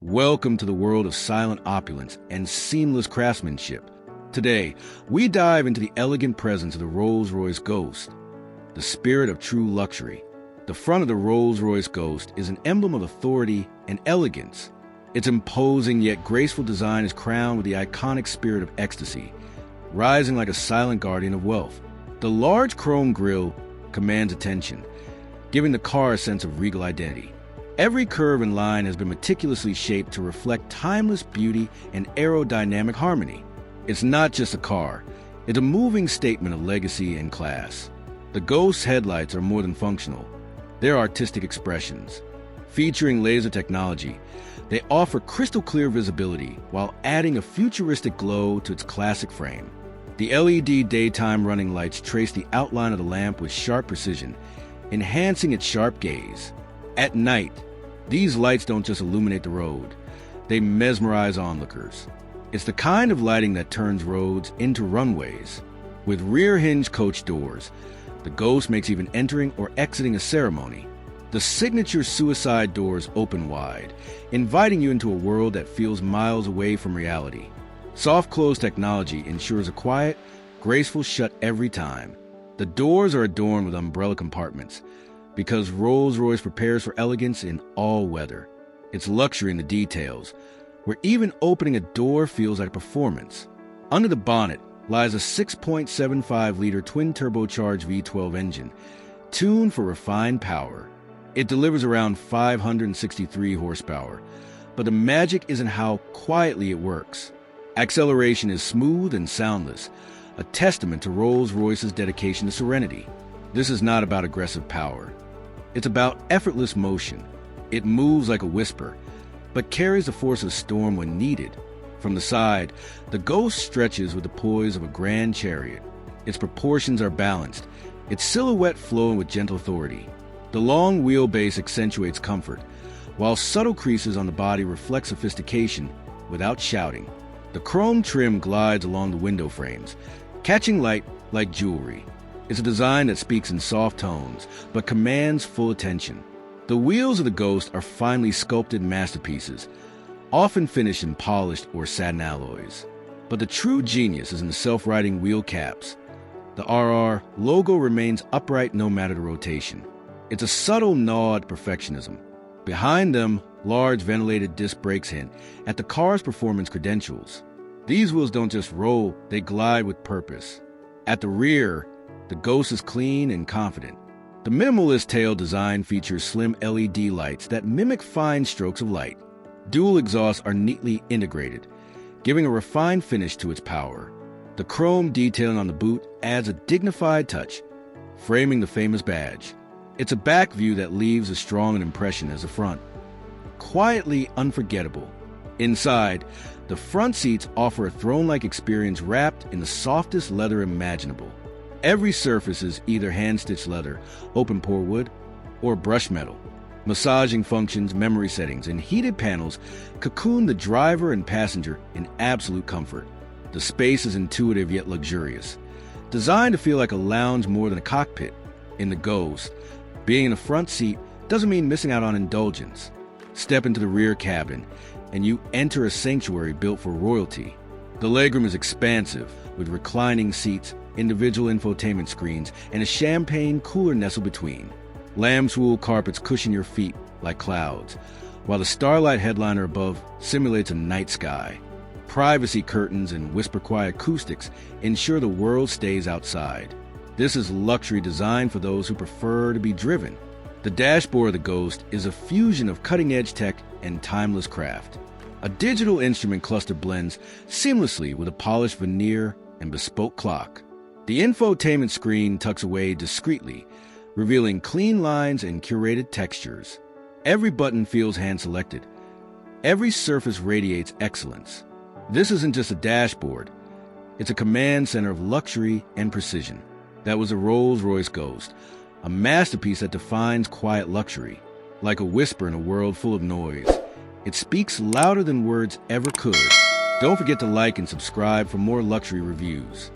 Welcome to the world of silent opulence and seamless craftsmanship. Today, we dive into the elegant presence of the Rolls-Royce Ghost, the spirit of true luxury. The front of the Rolls-Royce Ghost is an emblem of authority and elegance. Its imposing yet graceful design is crowned with the iconic spirit of ecstasy, rising like a silent guardian of wealth. The large chrome grille commands attention, giving the car a sense of regal identity. Every curve and line has been meticulously shaped to reflect timeless beauty and aerodynamic harmony. It's not just a car, it's a moving statement of legacy and class. The Ghost's headlights are more than functional. They're artistic expressions. Featuring laser technology, they offer crystal clear visibility while adding a futuristic glow to its classic frame. The LED daytime running lights trace the outline of the lamp with sharp precision, enhancing its sharp gaze. At night, these lights don't just illuminate the road, they mesmerize onlookers. It's the kind of lighting that turns roads into runways. With rear-hinged coach doors, the Ghost makes even entering or exiting a ceremony. The signature suicide doors open wide, inviting you into a world that feels miles away from reality. Soft close technology ensures a quiet, graceful shut every time. The doors are adorned with umbrella compartments, because Rolls-Royce prepares for elegance in all weather. It's luxury in the details, where even opening a door feels like a performance. Under the bonnet lies a 6.75-liter twin-turbocharged V12 engine, tuned for refined power. It delivers around 563 horsepower, but the magic isn't how quietly it works. Acceleration is smooth and soundless, a testament to Rolls-Royce's dedication to serenity. This is not about aggressive power. It's about effortless motion. It moves like a whisper, but carries the force of a storm when needed. From the side, the Ghost stretches with the poise of a grand chariot. Its proportions are balanced, its silhouette flowing with gentle authority. The long wheelbase accentuates comfort, while subtle creases on the body reflect sophistication without shouting. The chrome trim glides along the window frames, catching light like jewelry. It's a design that speaks in soft tones, but commands full attention. The wheels of the Ghost are finely sculpted masterpieces, often finished in polished or satin alloys. But the true genius is in the self-righting wheel caps. The RR logo remains upright no matter the rotation. It's a subtle nod to perfectionism. Behind them, large ventilated disc brakes hint at the car's performance credentials. These wheels don't just roll, they glide with purpose. At the rear, the Ghost is clean and confident. The minimalist tail design features slim LED lights that mimic fine strokes of light. Dual exhausts are neatly integrated, giving a refined finish to its power. The chrome detailing on the boot adds a dignified touch, framing the famous badge. It's a back view that leaves as strong an impression as the front. Quietly unforgettable. Inside, the front seats offer a throne-like experience wrapped in the softest leather imaginable. Every surface is either hand-stitched leather, open-pore wood, or brushed metal. Massaging functions, memory settings, and heated panels cocoon the driver and passenger in absolute comfort. The space is intuitive yet luxurious, designed to feel like a lounge more than a cockpit. In the Ghost, being in the front seat doesn't mean missing out on indulgence. Step into the rear cabin, and you enter a sanctuary built for royalty. The legroom is expansive, with reclining seats, individual infotainment screens, and a champagne cooler nestled between. Lamb's wool carpets cushion your feet like clouds, while the Starlight headliner above simulates a night sky. Privacy curtains and whisper-quiet acoustics ensure the world stays outside. This is luxury designed for those who prefer to be driven. The dashboard of the Ghost is a fusion of cutting-edge tech and timeless craft. A digital instrument cluster blends seamlessly with a polished veneer and bespoke clock. The infotainment screen tucks away discreetly, revealing clean lines and curated textures. Every button feels hand-selected. Every surface radiates excellence. This isn't just a dashboard. It's a command center of luxury and precision. That was a Rolls-Royce Ghost, a masterpiece that defines quiet luxury. Like a whisper in a world full of noise, it speaks louder than words ever could. Don't forget to like and subscribe for more luxury reviews.